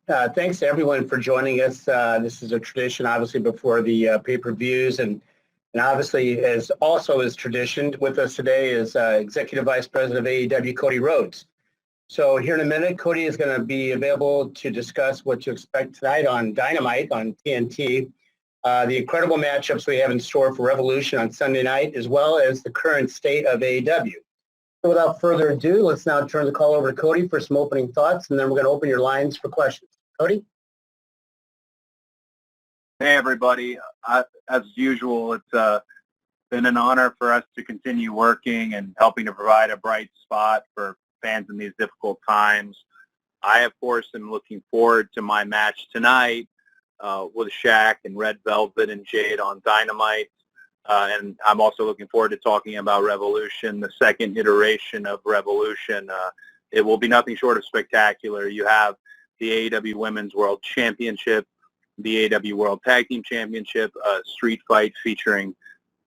Thanks to everyone for joining us. This is a tradition, obviously, before the pay-per-views, and obviously, as also is tradition, with us today is Executive Vice President of AEW, Cody Rhodes. So here in a minute, Cody is going to be available to discuss what to expect tonight on Dynamite on TNT, the incredible matchups we have in store for Revolution on Sunday night, as well as the current state of AEW. So without further ado, let's now turn the call over to Cody for some opening thoughts, and then we're going to open your lines for questions. Cody? Hey, everybody. As usual, it's been an honor for us to continue working and helping to provide a bright spot for fans in these difficult times. I, of course, am looking forward to my match tonight with Shaq and Red Velvet and Jade on Dynamite. And I'm also looking forward to talking about Revolution, the second iteration of Revolution. It will be nothing short of spectacular. You have the AEW Women's World Championship, the AEW World Tag Team Championship, a street fight featuring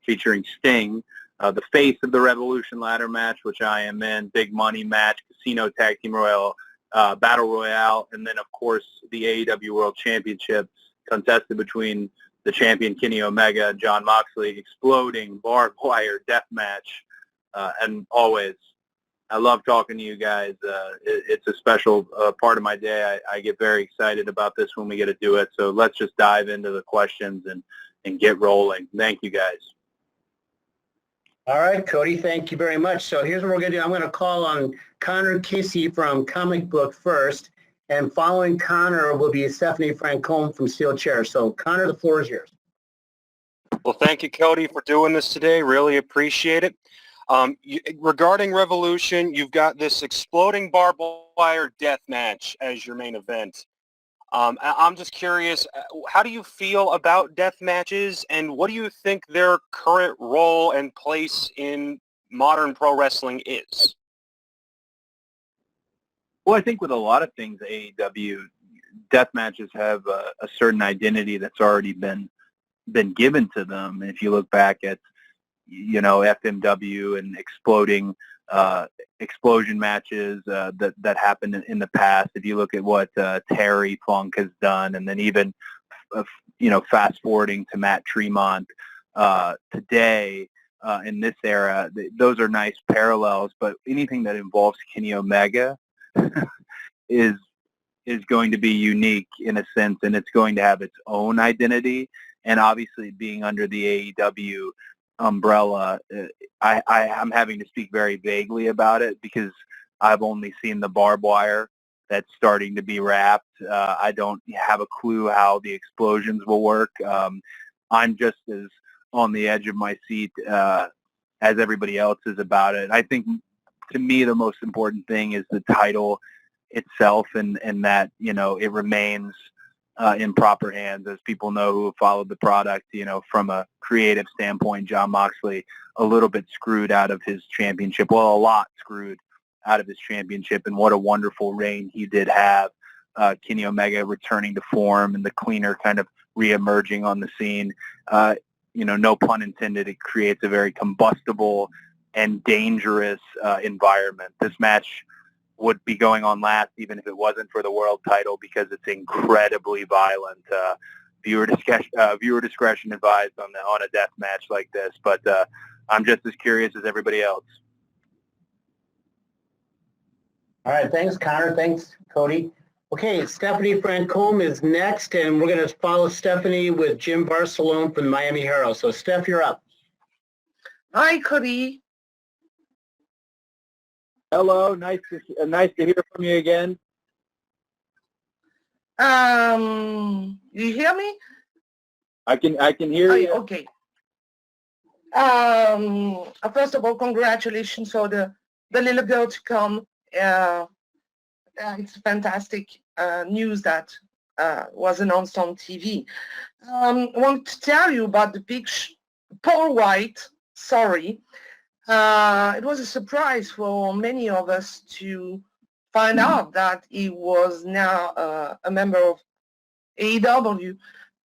Sting, the face of the Revolution ladder match, which I am in, big money match, Casino Tag Team Battle Royale, and then, of course, the AEW World Championship contested between the champion Kenny Omega and Jon Moxley, exploding barbed wire death match, and always, I love talking to you guys. It's a special part of my day. I get very excited about this when we get to do it. So let's just dive into the questions and get rolling. Thank you, guys. All right, Cody, thank you very much. So here's what we're going to do. I'm going to call on Connor Casey from Comic Book first, and following Connor will be Stephanie Francombe from Steel Chair. So, Connor, the floor is yours. Well, thank you, Cody, for doing this today. Really appreciate it. Regarding Revolution, you've got this exploding barbed wire death match as your main event. I'm just curious, how do you feel about death matches, and what do you think their current role and place in modern pro wrestling is? Well, I think with a lot of things, AEW, death matches have a certain identity that's already been given to them. And if you look back at, FMW and explosion matches that happened in the past, if you look at what Terry Funk has done, and then even, fast forwarding to Matt Tremont today in this era, those are nice parallels. But anything that involves Kenny Omega is going to be unique in a sense, and it's going to have its own identity. And obviously, being under the AEW umbrella, I'm having to speak very vaguely about it because I've only seen the barbed wire that's starting to be wrapped. I don't have a clue how the explosions will work. I'm just as on the edge of my seat as everybody else is about it. I think, to me, the most important thing is the title itself, and that, it remains in proper hands. As people know who have followed the product, from a creative standpoint, Jon Moxley a little bit screwed out of his championship. Well, a lot screwed out of his championship, and what a wonderful reign he did have. Kenny Omega returning to form and the cleaner kind of reemerging on the scene. No pun intended, it creates a very combustible and dangerous environment. This match would be going on last even if it wasn't for the world title because it's incredibly violent. Viewer discretion advised on a death match like this, but I'm just as curious as everybody else. All right, thanks, Connor. Thanks, Cody. Okay, Stephanie Francombe is next, and we're going to follow Stephanie with Jim Barcelone from the Miami Herald. So, Steph, you're up. Hi, Cody. Hello, nice to hear from you again. You hear me? I can hear you. Okay. First of all, congratulations for the little girl to come. It's fantastic news that was announced on TV. I want to tell you about the big Paul White. Sorry. It was a surprise for many of us to find out that he was now a member of AEW.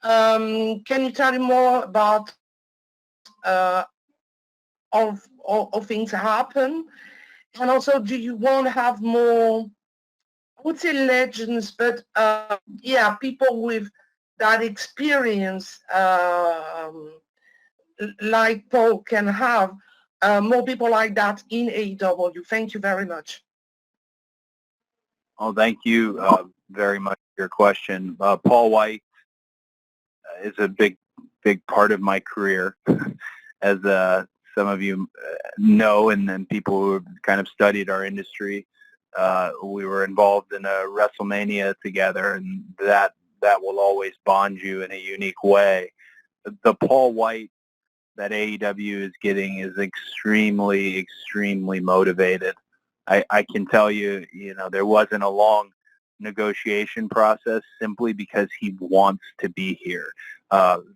Can you tell me more about how things happen? And also, do you want to have more I would say legends, but yeah, people with that experience like Paul can have. More people like that in AEW. Thank you very much. Oh, thank you very much for your question. Paul White is a big part of my career, as some of you know, and then people who have kind of studied our industry. We were involved in a WrestleMania together, and that will always bond you in a unique way. The Paul White that AEW is getting is extremely, extremely motivated. I can tell you, there wasn't a long negotiation process simply because he wants to be here,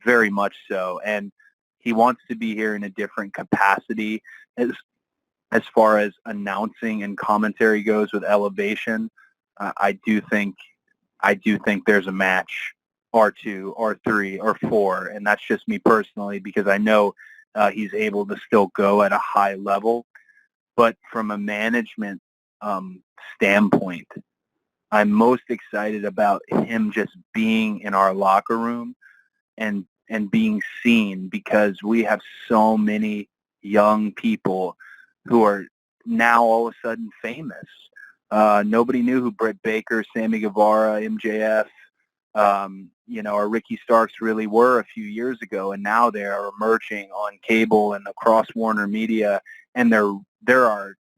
very much so. And he wants to be here in a different capacity as far as announcing and commentary goes with Elevation. I do think there's a match or two or three or four, and that's just me personally because I know he's able to still go at a high level. But from a management standpoint, I'm most excited about him just being in our locker room and being seen, because we have so many young people who are now all of a sudden famous. Nobody knew who Britt Baker, Sammy Guevara, MJF, or Ricky Starks really were a few years ago, and now they are emerging on cable and across Warner Media, and they're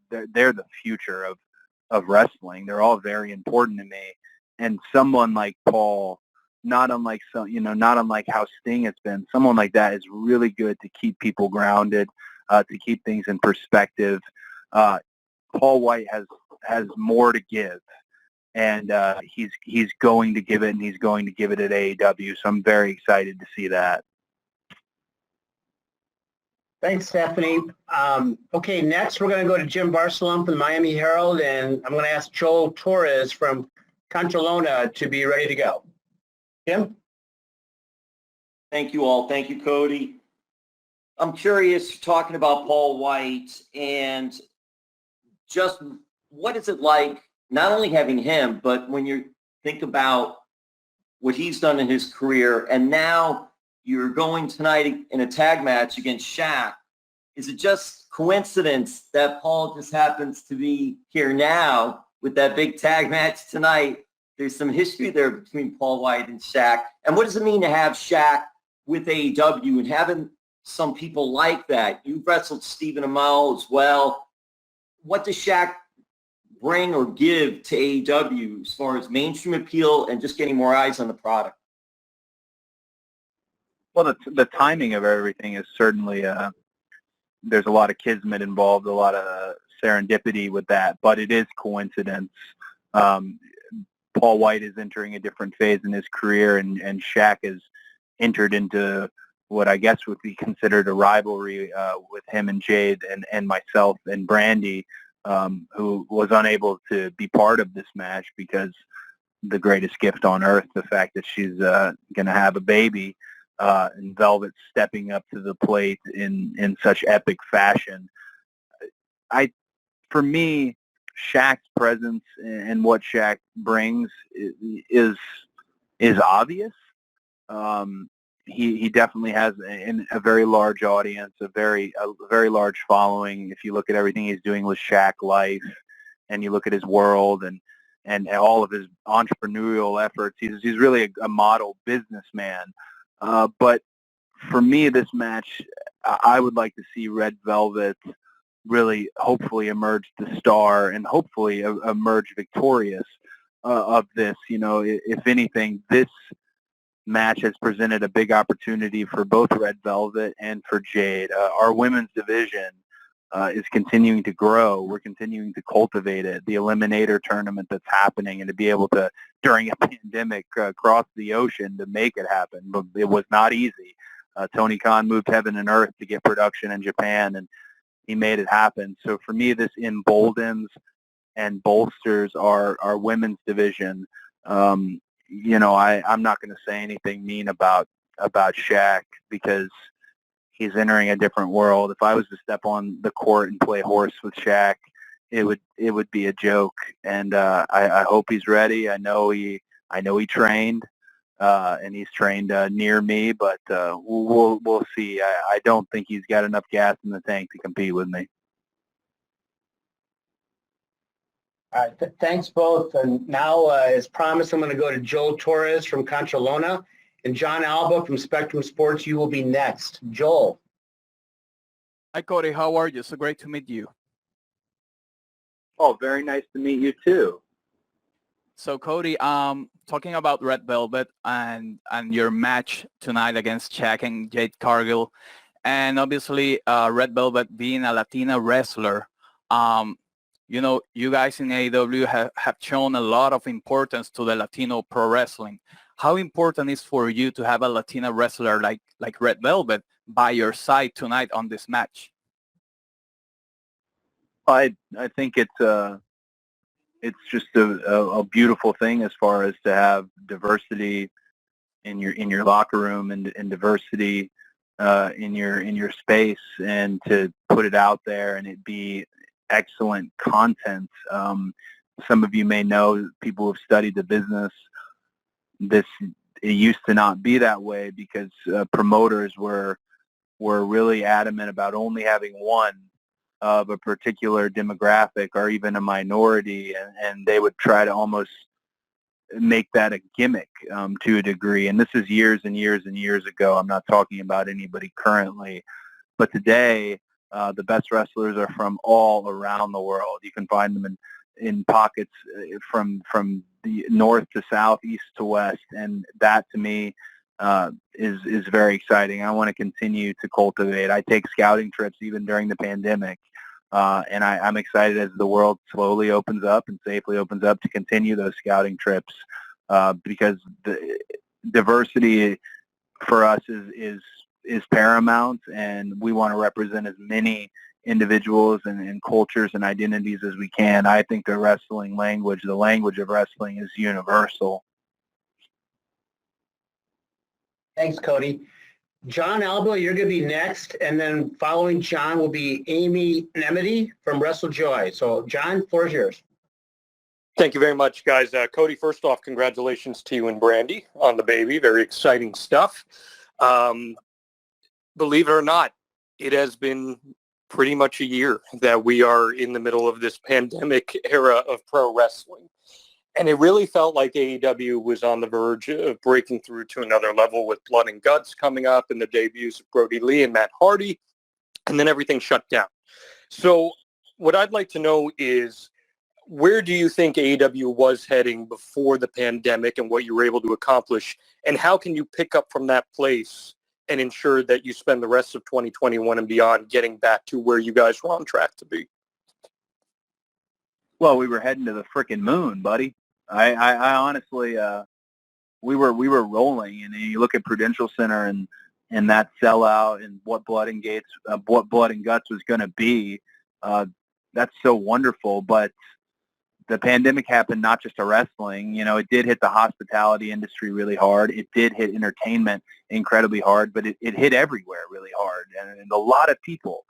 the future of wrestling. They're all very important to me, and someone like Paul, not unlike how Sting has been, someone like that is really good to keep people grounded, to keep things in perspective. Paul White has more to give, and he's going to give it, and he's going to give it at AEW. So I'm very excited to see that. Thanks, Stephanie. Okay, next we're going to go to Jim Barcelona from the Miami Herald, and I'm going to ask Joel Torres from Contralona to be ready to go. Jim? Thank you all. Thank you, Cody. I'm curious, talking about Paul White, and just what is it like, not only having him, but when you think about what he's done in his career, and now you're going tonight in a tag match against Shaq. Is it just coincidence that Paul just happens to be here now with that big tag match tonight? There's some history there between Paul White and Shaq. And what does it mean to have Shaq with AEW and having some people like that? You've wrestled Stephen Amell as well. What does Shaq bring or give to AEW as far as mainstream appeal and just getting more eyes on the product? Well, the timing of everything is certainly, there's a lot of kismet involved, a lot of serendipity with that, but it is coincidence. Paul White is entering a different phase in his career, and Shaq has entered into what I guess would be considered a rivalry with him and Jade and myself and Brandy, who was unable to be part of this match because the greatest gift on earth, the fact that she's going to have a baby, and Velvet stepping up to the plate in such epic fashion. For me, Shaq's presence and what Shaq brings is obvious. He definitely has a very large audience, a very large following. If you look at everything he's doing with Shaq Life, and you look at his world and all of his entrepreneurial efforts, he's really a model businessman. But for me, this match, I would like to see Red Velvet really hopefully emerge the star and hopefully emerge victorious of this. If anything, this match has presented a big opportunity for both Red Velvet and for Jade. Our women's division is continuing to grow. We're continuing to cultivate it. The Eliminator tournament that's happening, and to be able to, during a pandemic, cross the ocean to make it happen. But it was not easy. Tony Khan moved heaven and earth to get production in Japan, and he made it happen. So for me, this emboldens and bolsters our women's division. I'm not going to say anything mean about Shaq because he's entering a different world. If I was to step on the court and play horse with Shaq, it would be a joke. And I hope he's ready. I know he trained, and he's trained near me, but we'll see. I don't think he's got enough gas in the tank to compete with me. All right, thanks both. And now, as promised, I'm going to go to Joel Torres from Contralona and John Alba from Spectrum Sports. You will be next. Joel. Hi, Cody. How are you? So great to meet you. Oh, very nice to meet you too. So, Cody, talking about Red Velvet and your match tonight against Shaq and Jade Cargill, and obviously Red Velvet being a Latina wrestler, you know, you guys in AEW have shown a lot of importance to the Latino pro wrestling. How important is for you to have a Latina wrestler like Red Velvet by your side tonight on this match? I think it's just a beautiful thing as far as to have diversity in your locker room and diversity in your space, and to put it out there and it be excellent content. Some of you may know, people who have studied the business, it used to not be that way because promoters were really adamant about only having one of a particular demographic or even a minority, and they would try to almost make that a gimmick to a degree. And this is years and years and years ago. I'm not talking about anybody currently. But today, the best wrestlers are from all around the world. You can find them in pockets from the north to south, east to west, and that to me is very exciting. I want to continue to cultivate. I take scouting trips even during the pandemic, and I'm excited as the world slowly opens up and safely opens up to continue those scouting trips, because the diversity for us is paramount, and we want to represent as many individuals and cultures and identities as we can. I think the wrestling language, the language of wrestling, is universal. Thanks, Cody. John Alba, you're going to be next, and then following John will be Amy Nemedy from WrestleJoy. So, John, floor is yours. Thank you very much, guys. Cody, first off, congratulations to you and Brandy on the baby. Very exciting stuff. Believe it or not, it has been pretty much a year that we are in the middle of this pandemic era of pro wrestling. And it really felt like AEW was on the verge of breaking through to another level with Blood and Guts coming up and the debuts of Brody Lee and Matt Hardy, and then everything shut down. So what I'd like to know is, where do you think AEW was heading before the pandemic and what you were able to accomplish, and how can you pick up from that place and ensure that you spend the rest of 2021 and beyond getting back to where you guys were on track to be? Well, we were heading to the frickin' moon, buddy. I honestly, we were rolling, and you look at Prudential Center and that sellout and what Blood and Guts was going to be. That's so wonderful, but the pandemic happened not just to wrestling. You know, it did hit the hospitality industry really hard. It did hit entertainment incredibly hard, but it hit everywhere really hard. And a lot of people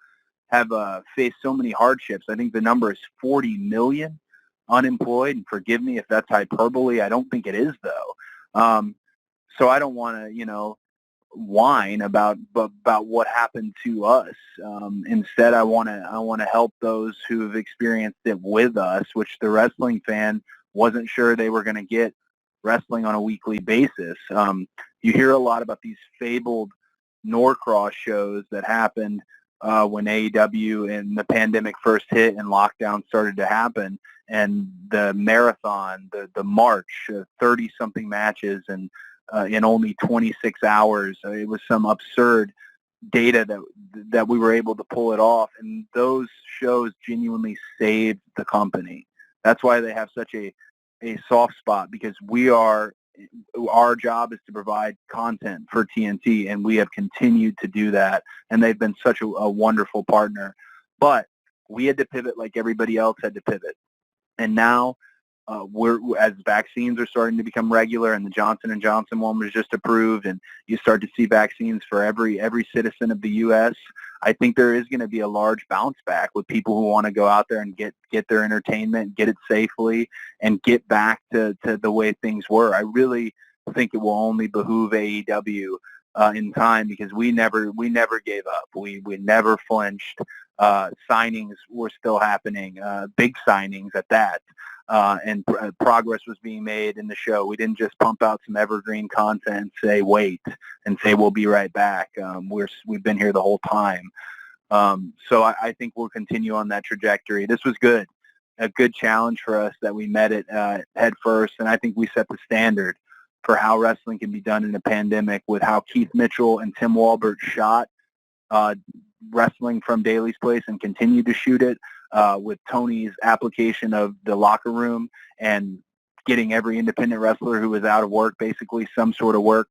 have faced so many hardships. I think the number is 40 million unemployed. And forgive me if that's hyperbole. I don't think it is, though. So I don't want to, whine about what happened to us. Instead, I want to help those who have experienced it with us, which the wrestling fan wasn't sure they were going to get wrestling on a weekly basis. You hear a lot about these fabled Norcross shows that happened when AEW and the pandemic first hit and lockdown started to happen, and the marathon, the march, 30-something matches, and in only 26 hours. It was some absurd data that we were able to pull it off, and those shows genuinely saved the company. That's why they have such a soft spot, because our job is to provide content for TNT, and we have continued to do that, and they've been such a wonderful partner. But we had to pivot like everybody else had to pivot. And now as vaccines are starting to become regular, and the Johnson & Johnson one was just approved, and you start to see vaccines for every citizen of the U.S., I think there is going to be a large bounce back with people who want to go out there and get their entertainment, get it safely, and get back to the way things were. I really think it will only behoove AEW in time, because we never gave up. We never flinched. Signings were still happening, big signings at that. And progress was being made in the show. We didn't just pump out some evergreen content and say, wait, and say, we'll be right back. We've been here the whole time. So I think we'll continue on that trajectory. This was good, a good challenge for us that we met it head first, and I think we set the standard for how wrestling can be done in a pandemic, with how Keith Mitchell and Tim Walbert shot wrestling from Daly's Place and continued to shoot it, with Tony's application of the locker room and getting every independent wrestler who was out of work, basically some sort of work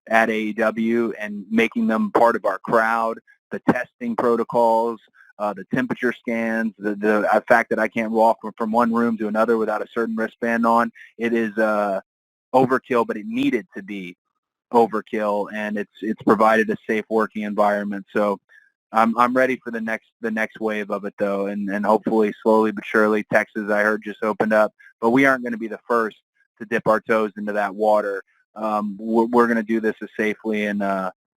at AEW, and making them part of our crowd, the testing protocols, the temperature scans, the fact that I can't walk from one room to another without a certain wristband on. It is overkill, but it needed to be overkill, and it's provided a safe working environment. So I'm ready for the next wave of it, though, and hopefully slowly but surely. Texas, I heard, just opened up, but we aren't going to be the first to dip our toes into that water. We're going to do this as safely and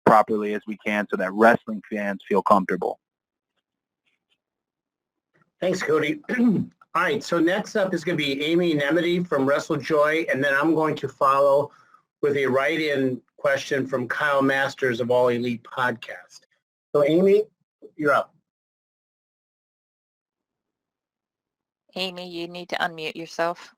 properly as we can, so that wrestling fans feel comfortable. Thanks, Cody. All right, so next up is going to be Amy Nemedy from WrestleJoy, and then I'm going to follow with a write-in question from Kyle Masters of All Elite Podcast. So, Amy, you're up. Amy, you need to unmute yourself.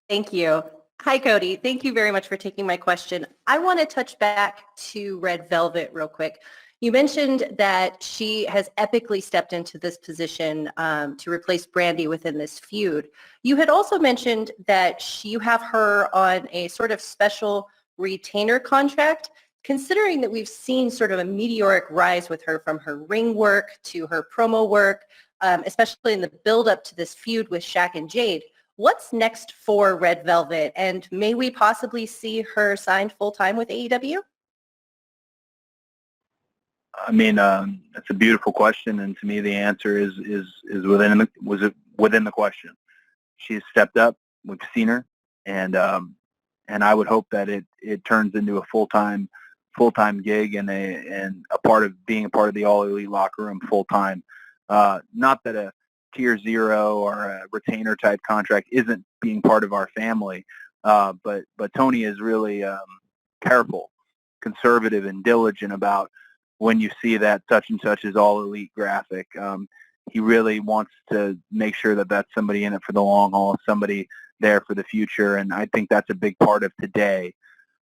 Thank you. Hi, Cody. Thank you very much for taking my question. I want to touch back to Red Velvet real quick. You mentioned that she has epically stepped into this position to replace Brandy within this feud. You had also mentioned that you have her on a sort of special retainer contract. Considering that we've seen sort of a meteoric rise with her, from her ring work to her promo work, especially in the build-up to this feud with Shaq and Jade, what's next for Red Velvet? And may we possibly see her signed full-time with AEW? I mean, that's a beautiful question, and to me, the answer is within the question. She's stepped up. We've seen her, and I would hope that it turns into a full-time gig and a part of being a part of the All Elite locker room full time. Not that a tier 0 or a retainer type contract isn't being part of our family, but Tony is really careful, conservative, and diligent about when you see that such and such is All Elite graphic. He really wants to make sure that that's somebody in it for the long haul, somebody there for the future, and I think that's a big part of today.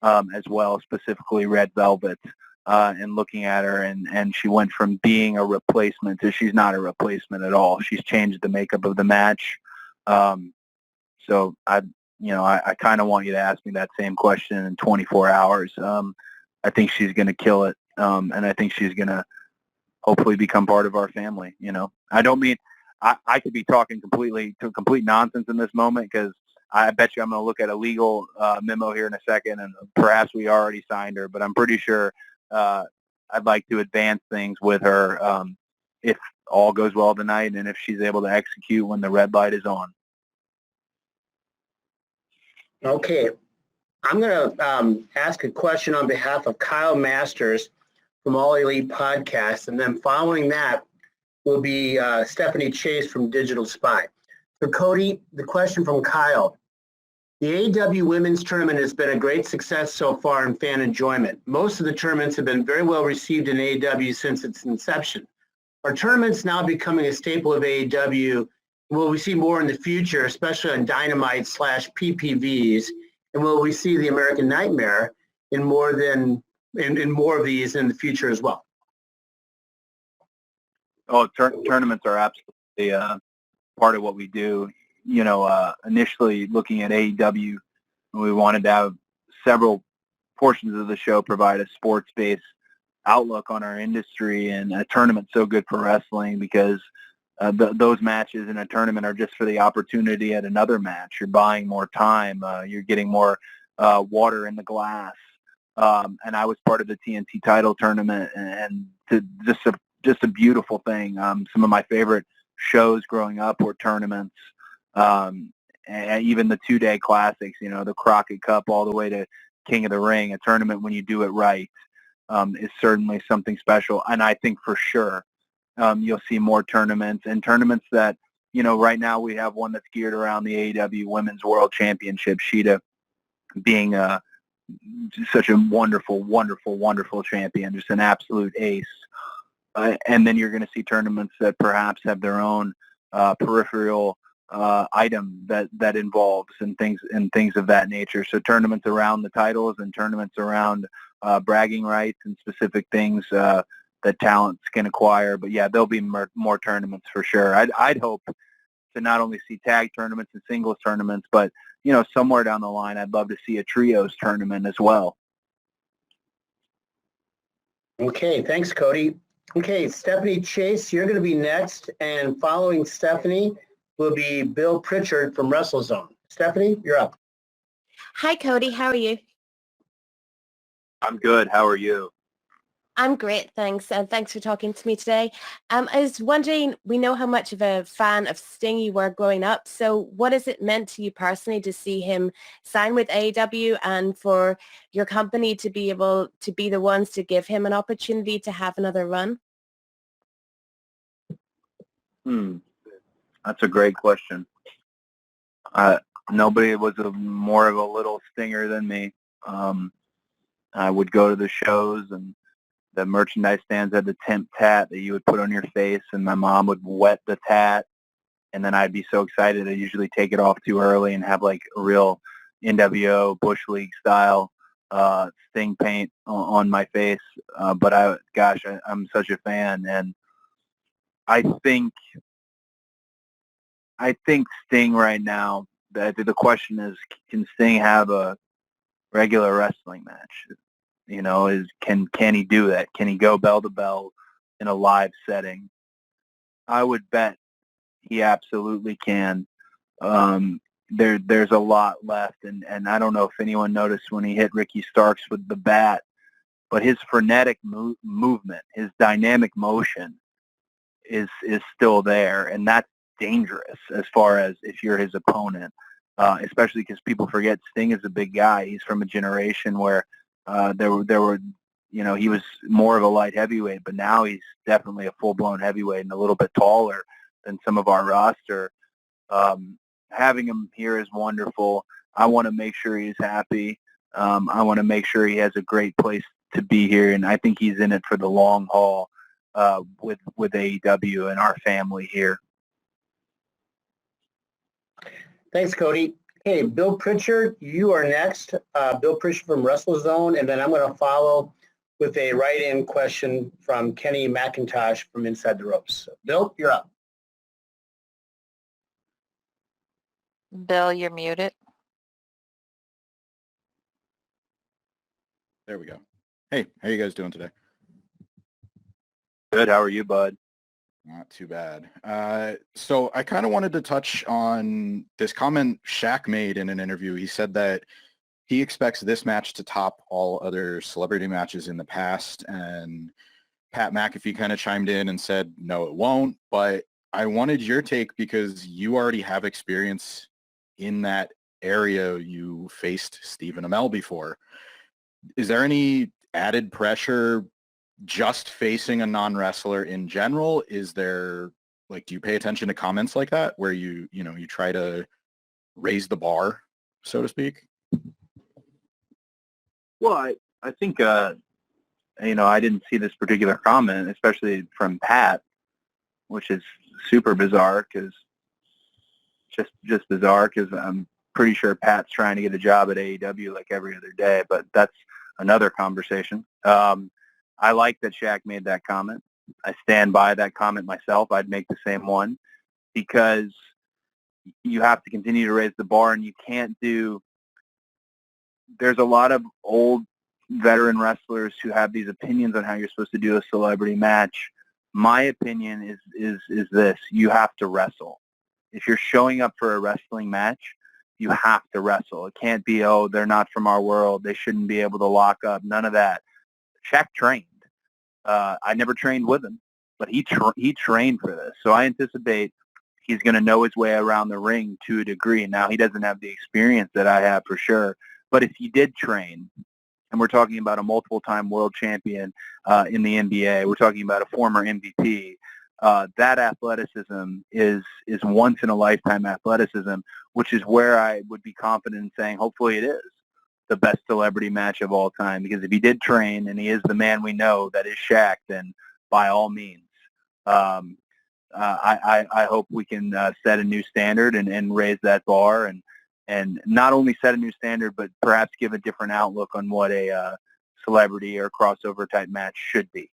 As well, specifically Red Velvet, and looking at her, and she went from being a replacement to she's not a replacement at all. She's changed the makeup of the match. So I kind of want you to ask me that same question in 24 hours. I think she's going to kill it, and I think she's going to hopefully become part of our family. I don't mean I could be talking complete nonsense in this moment, because I bet you I'm going to look at a legal memo here in a second, and perhaps we already signed her, but I'm pretty sure I'd like to advance things with her if all goes well tonight and if she's able to execute when the red light is on. Okay. I'm going to ask a question on behalf of Kyle Masters from All Elite Podcast, and then following that will be Stephanie Chase from Digital Spy. So, Cody, the question from Kyle. The AEW Women's Tournament has been a great success so far in fan enjoyment. Most of the tournaments have been very well received in AEW since its inception. Are tournaments now becoming a staple of AEW? Will we see more in the future, especially on DYNAMITE / PPVs? And will we see the American Nightmare in more of these in the future as well? Oh, tournaments are absolutely part of what we do. Initially looking at AEW, we wanted to have several portions of the show provide a sports-based outlook on our industry, and a tournament's so good for wrestling because those matches in a tournament are just for the opportunity at another match. You're buying more time. You're getting more water in the glass. And I was part of the TNT title tournament, and just a beautiful thing. Some of my favorite shows growing up were tournaments, and even the 2-day classics. The Crockett Cup all the way to King of the Ring. A tournament, when you do it right, is certainly something special. And I think for sure you'll see more tournaments, and tournaments that, right now we have one that's geared around the AEW Women's World Championship. Sheeta being such a wonderful, wonderful, wonderful champion, just an absolute ace. And then you're going to see tournaments that perhaps have their own peripheral item that involves and things of that nature. So tournaments around the titles and tournaments around bragging rights and specific things that talents can acquire. But yeah, there'll be more tournaments for sure. I'd hope to not only see tag tournaments and singles tournaments, but somewhere down the line, I'd love to see a trios tournament as well. Okay, thanks, Cody. Okay, Stephanie Chase, you're going to be next, and following Stephanie will be Bill Pritchard from WrestleZone. Stephanie, you're up. Hi, Cody. How are you? I'm good. How are you? I'm great, thanks. And thanks for talking to me today. I was wondering, we know how much of a fan of Sting you were growing up. So what has it meant to you personally to see him sign with AEW and for your company to be able to be the ones to give him an opportunity to have another run? That's a great question. Nobody was more of a little stinger than me. I would go to the shows, and the merchandise stands had the temp tat that you would put on your face, and my mom would wet the tat, and then I'd be so excited I'd usually take it off too early and have like a real NWO Bush League style Sting paint on my face. But I'm such a fan, and I think Sting right now, the question is, can Sting have a regular wrestling match? Can he do that? Can he go bell to bell in a live setting? I would bet he absolutely can. There's a lot left, and I don't know if anyone noticed when he hit Ricky Starks with the bat, but his frenetic movement, his dynamic motion is still there, and that's dangerous as far as if you're his opponent, especially because people forget Sting is a big guy. He's from a generation where there were he was more of a light heavyweight, but now he's definitely a full-blown heavyweight and a little bit taller than some of our roster. Having him here is wonderful. I want to make sure he's happy. I want to make sure he has a great place to be here, and I think he's in it for the long haul with AEW and our family here. Thanks, Cody. Hey, Bill Pritchard, you are next. Bill Pritchard from WrestleZone, and then I'm going to follow with a write-in question from Kenny McIntosh from Inside the Ropes. Bill, you're up. Bill, you're muted. There we go. Hey, how you guys doing today? Good. How are you, bud? Not too bad. So I kind of wanted to touch on this comment Shaq made in an interview. He said that he expects this match to top all other celebrity matches in the past, and Pat McAfee kind of chimed in and said, no, it won't. But I wanted your take because you already have experience in that area. You faced Stephen Amell before. Is there any added pressure just facing a non-wrestler in general? Is there, do you pay attention to comments like that where you try to raise the bar, so to speak? Well, I think, I didn't see this particular comment, especially from Pat, which is super bizarre because I'm pretty sure Pat's trying to get a job at AEW like every other day, but that's another conversation. I like that Shaq made that comment. I stand by that comment myself. I'd make the same one because you have to continue to raise the bar, and you can't there's a lot of old veteran wrestlers who have these opinions on how you're supposed to do a celebrity match, My opinion is this: you have to wrestle. If you're showing up for a wrestling match, you have to wrestle. It can't be, oh, they're not from our world, they shouldn't be able to lock up. None of that. Shaq trained. I never trained with him, but he trained for this. So I anticipate he's going to know his way around the ring to a degree. Now, he doesn't have the experience that I have for sure, but if he did train, and we're talking about a multiple-time world champion in the NBA, we're talking about a former MVP, that athleticism is once-in-a-lifetime athleticism, which is where I would be confident in saying hopefully it is the best celebrity match of all time. Because if he did train and he is the man we know that is Shaq, then by all means, I hope we can set a new standard and raise that bar and not only set a new standard, but perhaps give a different outlook on what a celebrity or crossover type match should be.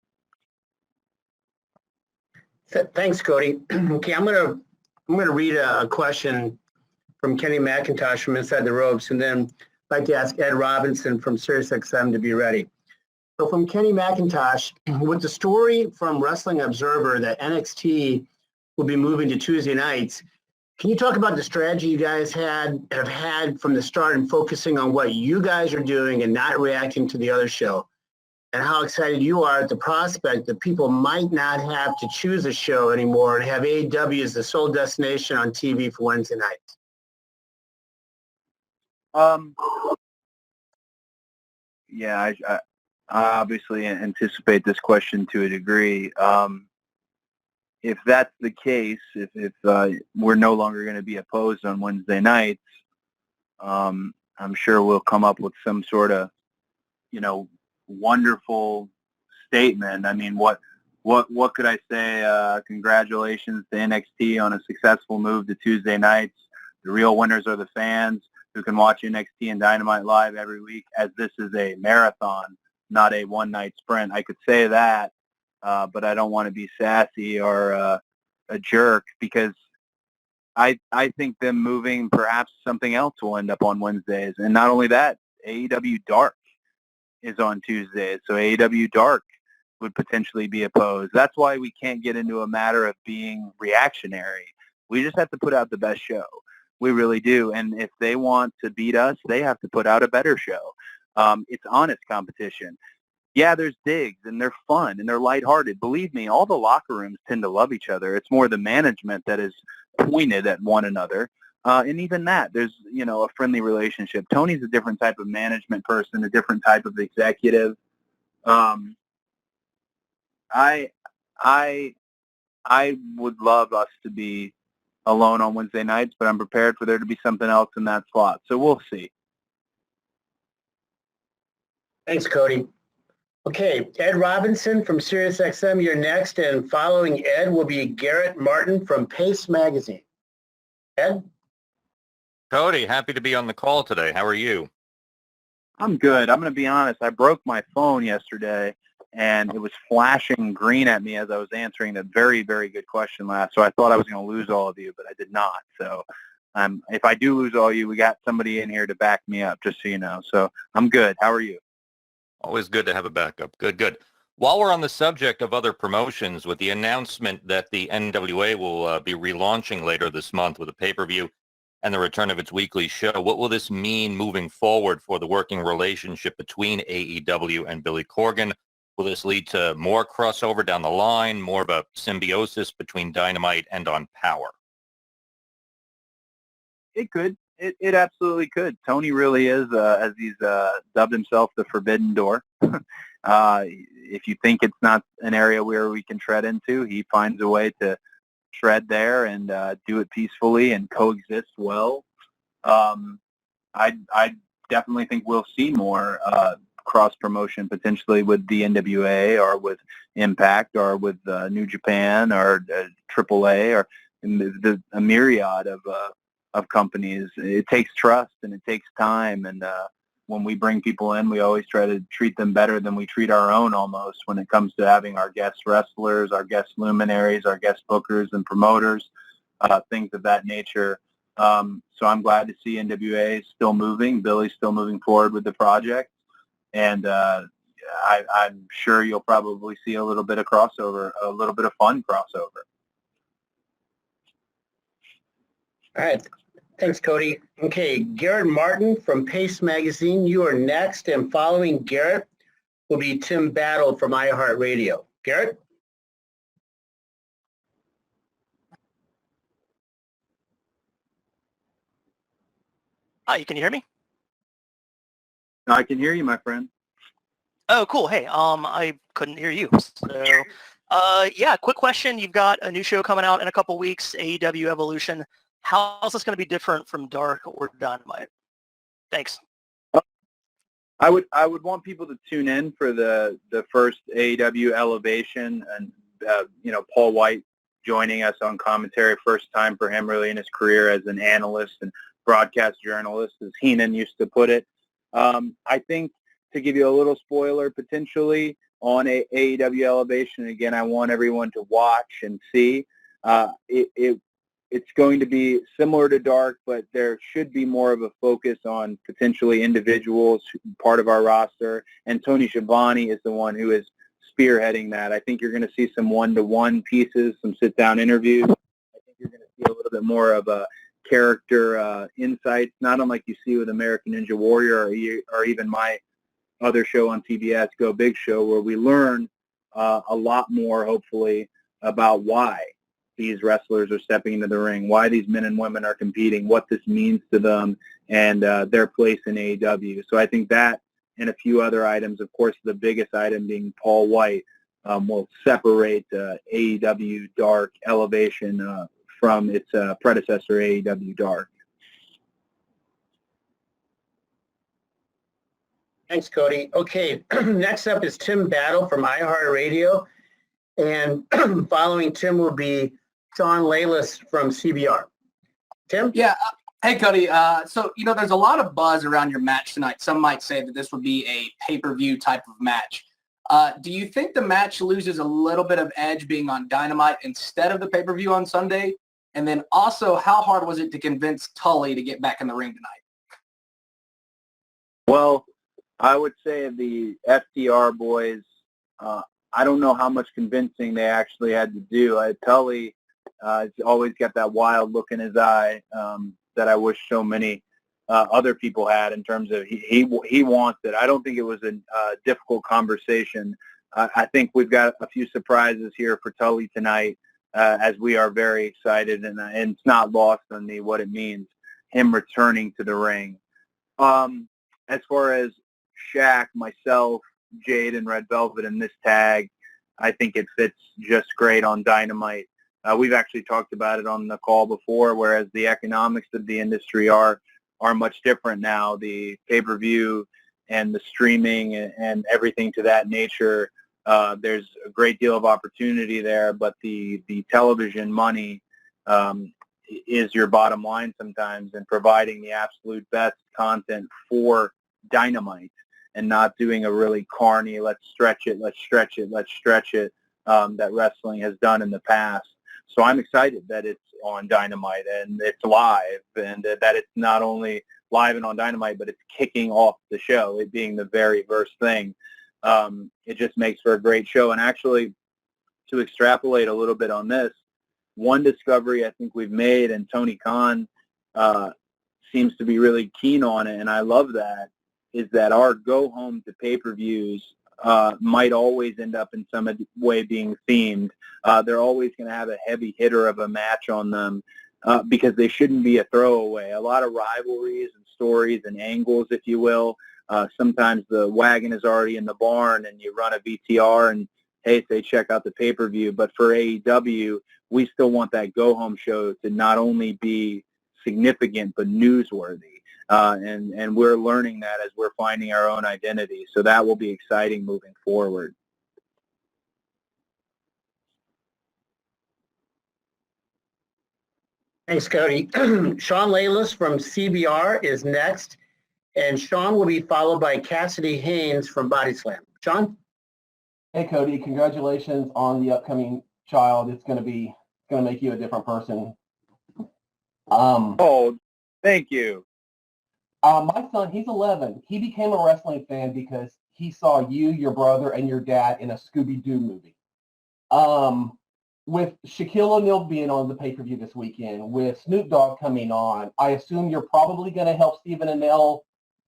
Thanks, Cody. Okay, I'm gonna read a question from Kenny McIntosh from Inside the Ropes, and then I'd like to ask Ed Robinson from SiriusXM to be ready. So from Kenny McIntosh, with the story from Wrestling Observer that NXT will be moving to Tuesday nights, can you talk about the strategy you guys have had from the start and focusing on what you guys are doing and not reacting to the other show? And how excited you are at the prospect that people might not have to choose a show anymore and have AEW as the sole destination on TV for Wednesday nights? Yeah, I obviously anticipate this question to a degree. If that's the case, if we're no longer going to be opposed on Wednesday nights, I'm sure we'll come up with some sort of, wonderful statement. I mean, what could I say? Congratulations to NXT on a successful move to Tuesday nights. The real winners are the fans who can watch NXT and Dynamite live every week, as this is a marathon, not a one-night sprint. I could say that, but I don't want to be sassy or a jerk, because I think them moving, perhaps something else will end up on Wednesdays. And not only that, AEW Dark is on Tuesdays, so AEW Dark would potentially be opposed. That's why we can't get into a matter of being reactionary. We just have to put out the best show. We really do. And if they want to beat us, they have to put out a better show. It's honest competition. Yeah, there's digs, and they're fun, and they're lighthearted. Believe me, all the locker rooms tend to love each other. It's more the management that is pointed at one another. And even that, there's, a friendly relationship. Tony's a different type of management person, a different type of executive. I would love us to be alone on Wednesday nights, but I'm prepared for there to be something else in that slot. So we'll see. Thanks, Cody. Okay, Ed Robinson from SiriusXM, you're next, and following Ed will be Garrett Martin from Pace Magazine. Ed? Cody, happy to be on the call today. How are you? I'm good. I'm going to be honest. I broke my phone yesterday, and it was flashing green at me as I was answering a very, very good question last. So I thought I was going to lose all of you, but I did not. So if I do lose all of you, we got somebody in here to back me up, just so you know. So I'm good. How are you? Always good to have a backup. Good, good. While we're on the subject of other promotions, with the announcement that the NWA will be relaunching later this month with a pay-per-view and the return of its weekly show, what will this mean moving forward for the working relationship between AEW and Billy Corgan? Will this lead to more crossover down the line, more of a symbiosis between Dynamite and on Power? It could. It absolutely could. Tony really is, as he's dubbed himself, the forbidden door. If you think it's not an area where we can tread into, he finds a way to tread there and do it peacefully and coexist well. I definitely think we'll see more cross-promotion potentially with the NWA or with Impact or with New Japan or AAA or a myriad of companies. It takes trust and it takes time, and when we bring people in, we always try to treat them better than we treat our own almost when it comes to having our guest wrestlers, our guest luminaries, our guest bookers and promoters, things of that nature. So I'm glad to see NWA still moving, Billy's still moving forward with the project, and I'm sure you'll probably see a little bit of crossover, a little bit of fun crossover. All right. Thanks, Cody. Okay, Garrett Martin from Pace Magazine, you are next, and following Garrett will be Tim Battle from iHeartRadio. Garrett? Hi, can you hear me? I can hear you, my friend. Oh, cool. Hey, I couldn't hear you. So, yeah, quick question. You've got a new show coming out in a couple weeks, AEW Evolution. How is this going to be different from Dark or Dynamite? Thanks. I would want people to tune in for the first AEW Elevation, and Paul White joining us on commentary, first time for him really in his career as an analyst and broadcast journalist, as Heenan used to put it. I think, to give you a little spoiler potentially on AEW Elevation, again, I want everyone to watch and see. It's going to be similar to Dark, but there should be more of a focus on potentially individuals, part of our roster, and Tony Schiavone is the one who is spearheading that. I think you're going to see some one-to-one pieces, some sit-down interviews. I think you're going to see a little bit more of a character insights, not unlike you see with American Ninja Warrior or even my other show on TBS, Go Big Show, where we learn a lot more, hopefully, about why these wrestlers are stepping into the ring, why these men and women are competing, what this means to them, and their place in AEW. So I think that and a few other items, of course, the biggest item being Paul White, will separate AEW Dark Elevation from its predecessor, AEW Dark. Thanks, Cody. Okay, next up is Tim Battle from iHeartRadio, and following Tim will be Sean Layless from CBR. Tim? Yeah. Hey, Cody. So, there's a lot of buzz around your match tonight. Some might say that this would be a pay-per-view type of match. Do you think the match loses a little bit of edge being on Dynamite instead of the pay-per-view on Sunday? And then also, how hard was it to convince Tully to get back in the ring tonight? Well, I would say the FTR boys, I don't know how much convincing they actually had to do. Tully has always got that wild look in his eye that I wish so many other people had in terms of he wants it. I don't think it was a difficult conversation. I think we've got a few surprises here for Tully tonight, as we are very excited, and it's not lost on me what it means, him returning to the ring. As far as Shaq, myself, Jade, and Red Velvet in this tag, I think it fits just great on Dynamite. We've actually talked about it on the call before, whereas the economics of the industry are much different now. The pay-per-view and the streaming and everything to that nature, there's a great deal of opportunity there, but the television money is your bottom line sometimes, and providing the absolute best content for Dynamite and not doing a really carny, let's stretch it that wrestling has done in the past. So I'm excited that it's on Dynamite and it's live, and that it's not only live and on Dynamite, but it's kicking off the show, it being the very first thing. It just makes for a great show. And actually, to extrapolate a little bit on this, one discovery I think we've made, and Tony Khan seems to be really keen on it, and I love that, is that our go-home to pay-per-views might always end up in some way being themed. They're always going to have a heavy hitter of a match on them because they shouldn't be a throwaway. A lot of rivalries and stories and angles, if you will. Sometimes the wagon is already in the barn and you run a VTR and, hey, say check out the pay-per-view. But for AEW, we still want that go-home show to not only be significant but newsworthy. And we're learning that as we're finding our own identity. So that will be exciting moving forward. Thanks, Cody. Sean Layless from CBR is next, and Sean will be followed by Cassidy Haynes from Body Slam. Sean? Hey, Cody, congratulations on the upcoming child. It's going to make you a different person. Oh, thank you. My son, he's 11. He became a wrestling fan because he saw you, your brother, and your dad in a Scooby-Doo movie. With Shaquille O'Neal being on the pay-per-view this weekend, with Snoop Dogg coming on, I assume you're probably going to help Stephen Amell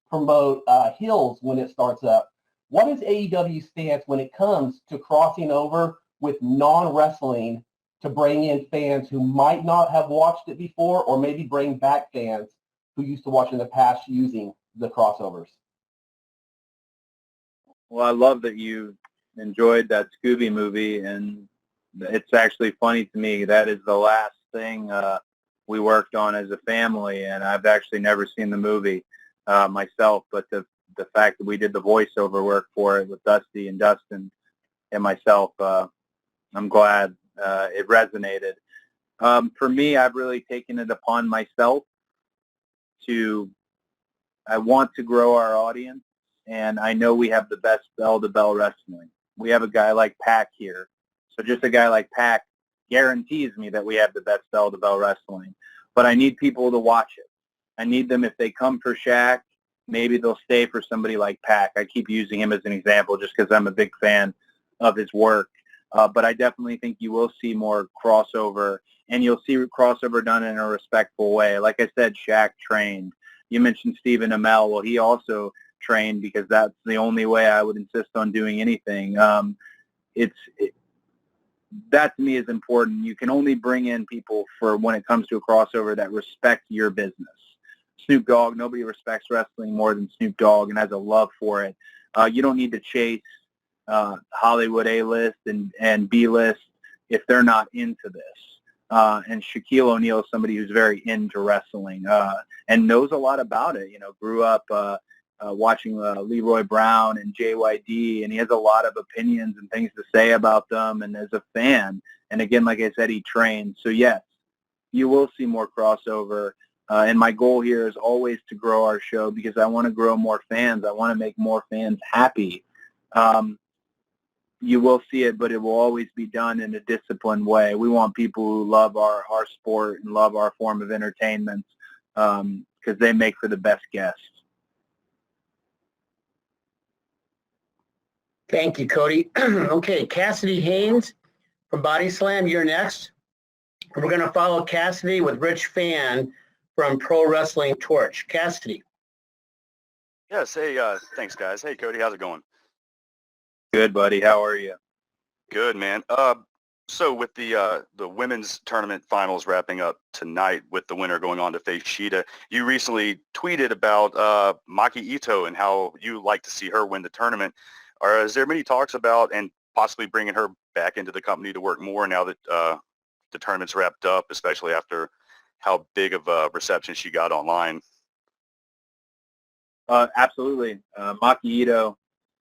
promote Hills when it starts up. What is AEW's stance when it comes to crossing over with non-wrestling to bring in fans who might not have watched it before, or maybe bring back fans who used to watch in the past using the crossovers? Well, I love that you enjoyed that Scooby movie, and it's actually funny to me. That is the last thing we worked on as a family, and I've actually never seen the movie myself, but the fact that we did the voiceover work for it with Dusty and Dustin and myself, I'm glad it resonated. For me, I've really taken it upon myself I want to grow our audience, and I know we have the best bell-to-bell wrestling. We have a guy like Pac here. So just a guy like Pac guarantees me that we have the best bell-to-bell wrestling. But I need people to watch it. I need them, if they come for Shaq, maybe they'll stay for somebody like Pac. I keep using him as an example just because I'm a big fan of his work. But I definitely think you will see more crossover, and you'll see crossover done in a respectful way. Like I said, Shaq trained. You mentioned Stephen Amell. Well, he also trained, because that's the only way I would insist on doing anything. That to me is important. You can only bring in people for when it comes to a crossover that respect your business. Snoop Dogg, nobody respects wrestling more than Snoop Dogg and has a love for it. You don't need to chase Hollywood A-list and B-list if they're not into this. And Shaquille O'Neal is somebody who's very into wrestling and knows a lot about it. Grew up watching Leroy Brown and JYD, and he has a lot of opinions and things to say about them, and as a fan. And again, like I said, he trained. So yes, you will see more crossover. And my goal here is always to grow our show, because I want to grow more fans. I want to make more fans happy. You will see it, but it will always be done in a disciplined way. We want people who love our sport and love our form of entertainment, because they make for the best guests. Thank you, Cody. Okay, Cassidy Haynes from Body Slam, you're next. We're going to follow Cassidy with Rich Fan from Pro Wrestling Torch. Cassidy. Yes, hey, thanks, guys. Hey, Cody, how's it going? Good, buddy. How are you? Good, man. So with the women's tournament finals wrapping up tonight, with the winner going on to face Shida, you recently tweeted about Maki Ito and how you like to see her win the tournament. Is there many talks about and possibly bringing her back into the company to work more now that the tournament's wrapped up, especially after how big of a reception she got online? Absolutely. Maki Ito,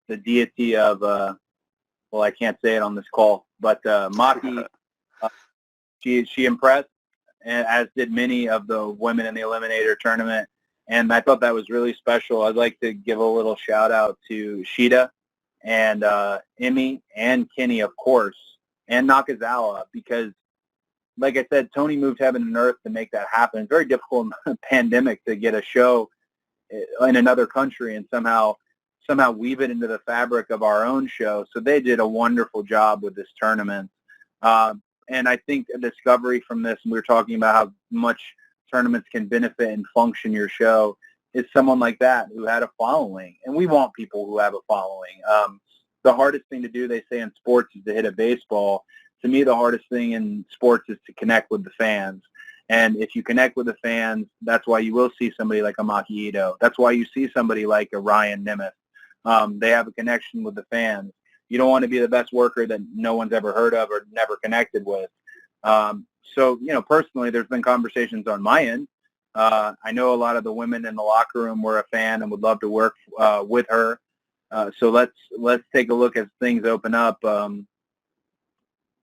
the deity of, well, I can't say it on this call, but Maki, she impressed, as did many of the women in the Eliminator tournament, and I thought that was really special. I'd like to give a little shout out to Shida and Emi and Kenny, of course, and Nakazawa, because, like I said, Tony moved heaven and earth to make that happen. It's very difficult in a pandemic to get a show in another country and somehow weave it into the fabric of our own show. So they did a wonderful job with this tournament. And I think a discovery from this, and we were talking about how much tournaments can benefit and function your show, is someone like that who had a following. And we want people who have a following. The hardest thing to do, they say in sports, is to hit a baseball. To me, the hardest thing in sports is to connect with the fans. And if you connect with the fans, that's why you will see somebody like a Maki Ito. That's why you see somebody like a Ryan Nemeth. They have a connection with the fans. You don't want to be the best worker that no one's ever heard of or never connected with. So, personally, there's been conversations on my end. I know a lot of the women in the locker room were a fan and would love to work with her. So let's take a look as things open up.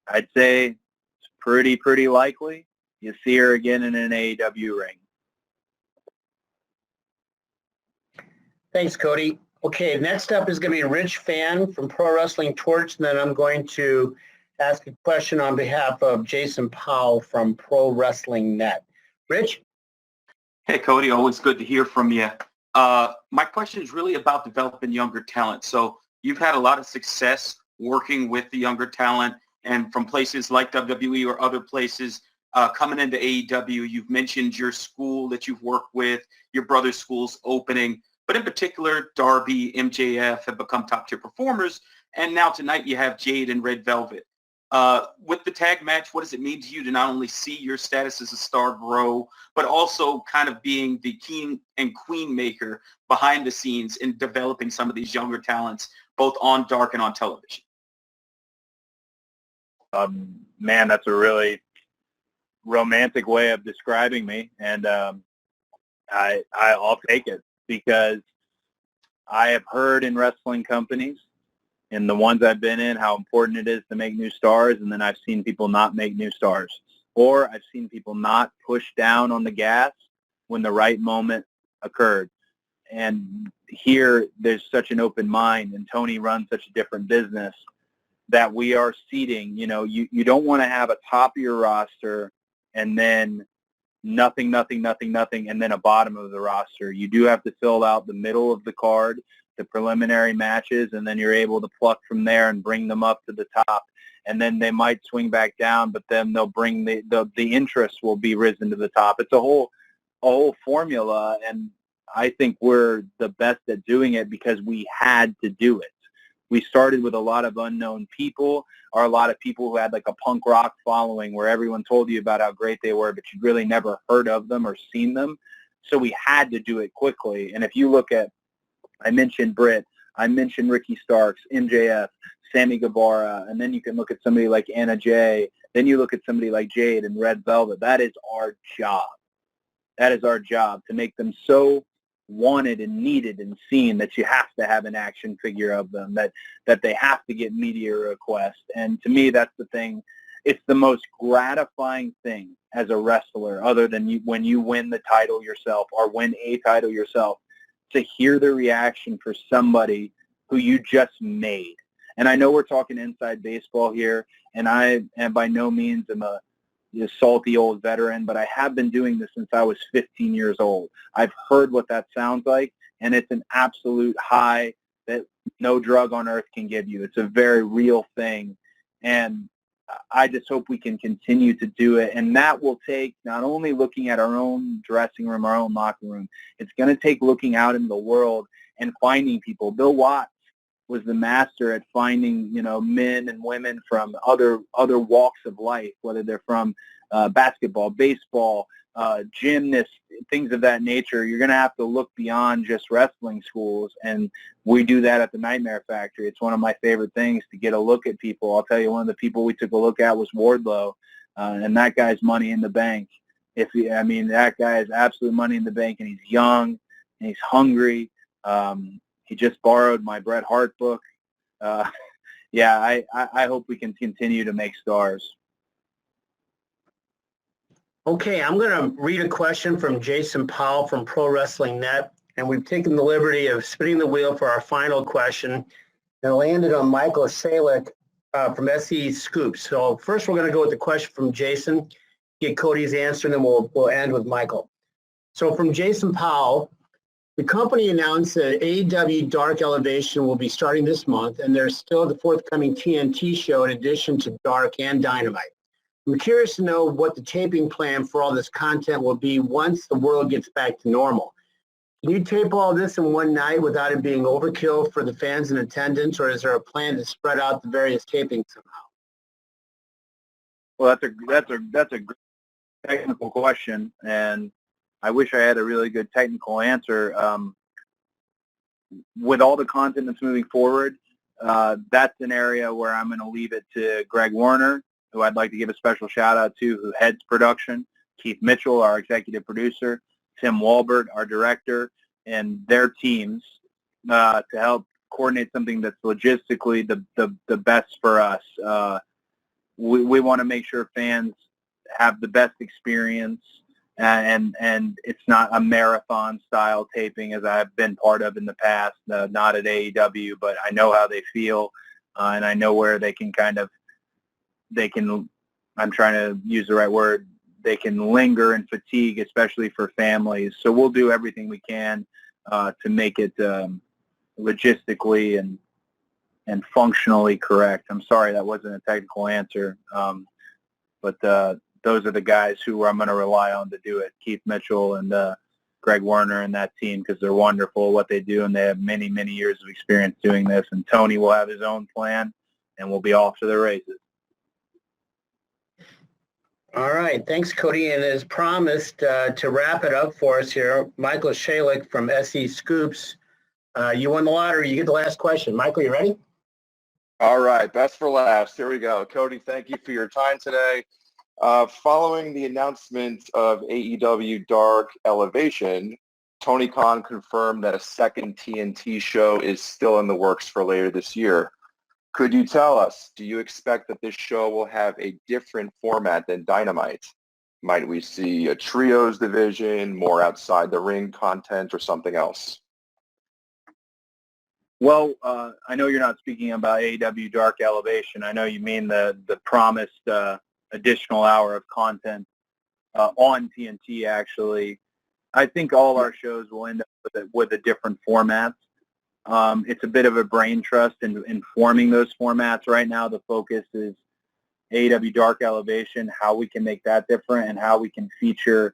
I'd say it's pretty likely you see her again in an AEW ring. Thanks, Cody. Okay, next up is going to be Rich Fan from Pro Wrestling Torch, and then I'm going to ask a question on behalf of Jason Powell from Pro Wrestling Net. Rich? Hey, Cody, always good to hear from you. My question is really about developing younger talent. So you've had a lot of success working with the younger talent, and from places like WWE or other places coming into AEW. You've mentioned your school that you've worked with, your brother's school's opening, but in particular, Darby, MJF have become top-tier performers, and now tonight you have Jade and Red Velvet. With the tag match, what does it mean to you to not only see your status as a star grow, but also kind of being the king and queen maker behind the scenes in developing some of these younger talents, both on Dark and on television? Man, that's a really romantic way of describing me, and I'll take it, because I have heard in wrestling companies, in the ones I've been in, how important it is to make new stars, and then I've seen people not make new stars. Or I've seen people not push down on the gas when the right moment occurred. And here, there's such an open mind, and Tony runs such a different business that we are seeding. You know, you don't want to have a top of your roster and then nothing, and then a bottom of the roster. You do have to fill out the middle of the card, the preliminary matches, and then you're able to pluck from there and bring them up to the top. And then they might swing back down, but then they'll bring the interest will be risen to the top. It's a whole formula, and I think we're the best at doing it because we had to do it. We started with a lot of unknown people, or a lot of people who had like a punk rock following where everyone told you about how great they were, but you'd really never heard of them or seen them. So we had to do it quickly. And if you look at, I mentioned Britt, I mentioned Ricky Starks, MJF, Sammy Guevara, and then you can look at somebody like Anna Jay. Then you look at somebody like Jade and Red Velvet. That is our job. That is our job, to make them so wanted and needed and seen that you have to have an action figure of them, that they have to get media requests. And to me, that's the thing. It's the most gratifying thing as a wrestler, other than when you win the title yourself or win a title yourself, to hear the reaction for somebody who you just made. And I know we're talking inside baseball here, and I am by no means a salty old veteran, but I have been doing this since I was 15 years old. I've heard what that sounds like, and it's an absolute high that no drug on earth can give you. It's a very real thing, and I just hope we can continue to do it. And that will take not only looking at our own dressing room, our own locker room, it's going to take looking out in the world and finding people. Bill Watts was the master at finding, men and women from other walks of life, whether they're from basketball, baseball, gymnasts, things of that nature. You're going to have to look beyond just wrestling schools, and we do that at the Nightmare Factory. It's one of my favorite things to get a look at people. I'll tell you, one of the people we took a look at was Wardlow, and that guy's money in the bank. That guy is absolute money in the bank, and he's young, and he's hungry. He just borrowed my Bret Hart book. I hope we can continue to make stars. Okay, I'm going to read a question from Jason Powell from Pro Wrestling Net, and we've taken the liberty of spinning the wheel for our final question, and landed on Michael Salick from SE Scoops. So first we're going to go with the question from Jason, get Cody's answer, and then we'll end with Michael. So from Jason Powell, the company announced that AEW Dark Elevation will be starting this month, and there's still the forthcoming TNT show in addition to Dark and Dynamite. I'm curious to know what the taping plan for all this content will be once the world gets back to normal. Can you tape all this in one night without it being overkill for the fans in attendance, or is there a plan to spread out the various tapings somehow? Well, that's a great technical question, and I wish I had a really good technical answer. With all the content that's moving forward, that's an area where I'm going to leave it to Greg Warner, who I'd like to give a special shout-out to, who heads production, Keith Mitchell, our executive producer, Tim Walbert, our director, and their teams to help coordinate something that's logistically the best for us. We want to make sure fans have the best experience, and it's not a marathon-style taping as I've been part of in the past, not at AEW, but I know how they feel, and I know where I'm trying to use the right word, they can linger and fatigue, especially for families. So we'll do everything we can to make it logistically and functionally correct. I'm sorry that wasn't a technical answer, but those are the guys who I'm going to rely on to do it. Keith Mitchell and Greg Werner and that team, because they're wonderful at what they do, and they have many, many years of experience doing this. And Tony will have his own plan, and we'll be off to the races. All right. Thanks, Cody. And as promised, to wrap it up for us here, Michael Shalik from SE Scoops. You won the lottery. You get the last question. Michael, you ready? All right. Best for last. Here we go. Cody, thank you for your time today. Following the announcement of AEW Dark Elevation, Tony Khan confirmed that a second TNT show is still in the works for later this year. Could you tell us, do you expect that this show will have a different format than Dynamite? Might we see a trios division, more outside the ring content, or something else? Well, I know you're not speaking about AEW Dark Elevation. I know you mean the promised additional hour of content on TNT, actually. I think all our shows will end up with a different format. It's a bit of a brain trust in forming those formats. Right now, the focus is AEW Dark Elevation, how we can make that different, and how we can feature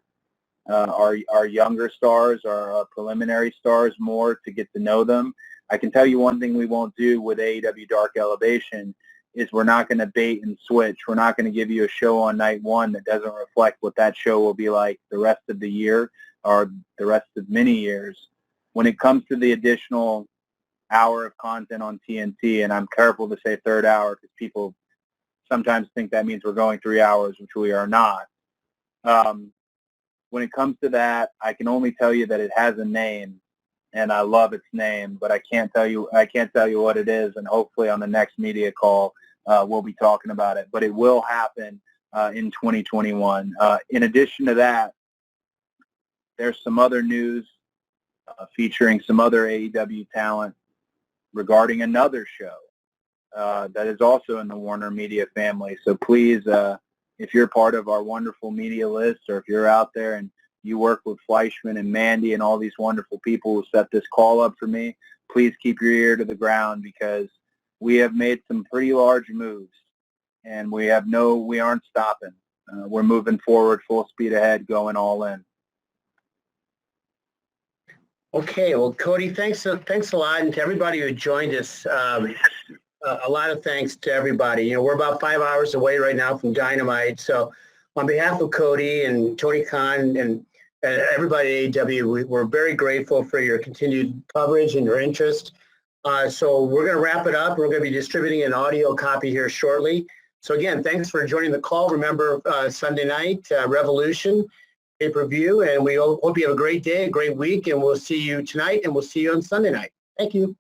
our younger stars, our preliminary stars more to get to know them. I can tell you one thing we won't do with AEW Dark Elevation is we're not going to bait and switch. We're not going to give you a show on night one that doesn't reflect what that show will be like the rest of the year or the rest of many years. When it comes to the additional hour of content on TNT, and I'm careful to say third hour because people sometimes think that means we're going 3 hours, which we are not. When it comes to that, I can only tell you that it has a name, and I love its name, but I can't tell you what it is, and hopefully on the next media call we'll be talking about it. But it will happen in 2021. In addition to that, there's some other news featuring some other AEW talent regarding another show that is also in the Warner Media family. So please, if you're part of our wonderful media list, or if you're out there and you work with Fleischman and Mandy and all these wonderful people who set this call up for me, please keep your ear to the ground, because we have made some pretty large moves, and we aren't stopping. We're moving forward full speed ahead, going all in. Okay, well, Cody, thanks a lot, and to everybody who joined us, a lot of thanks to everybody. You know, we're about 5 hours away right now from Dynamite, so on behalf of Cody and Tony Khan and everybody at AEW, we're very grateful for your continued coverage and your interest. So we're going to wrap it up. We're going to be distributing an audio copy here shortly. So again, thanks for joining the call. Remember, Sunday night, Revolution pay-per-view, and we hope you have a great day, a great week, and we'll see you tonight, and we'll see you on Sunday night. Thank you.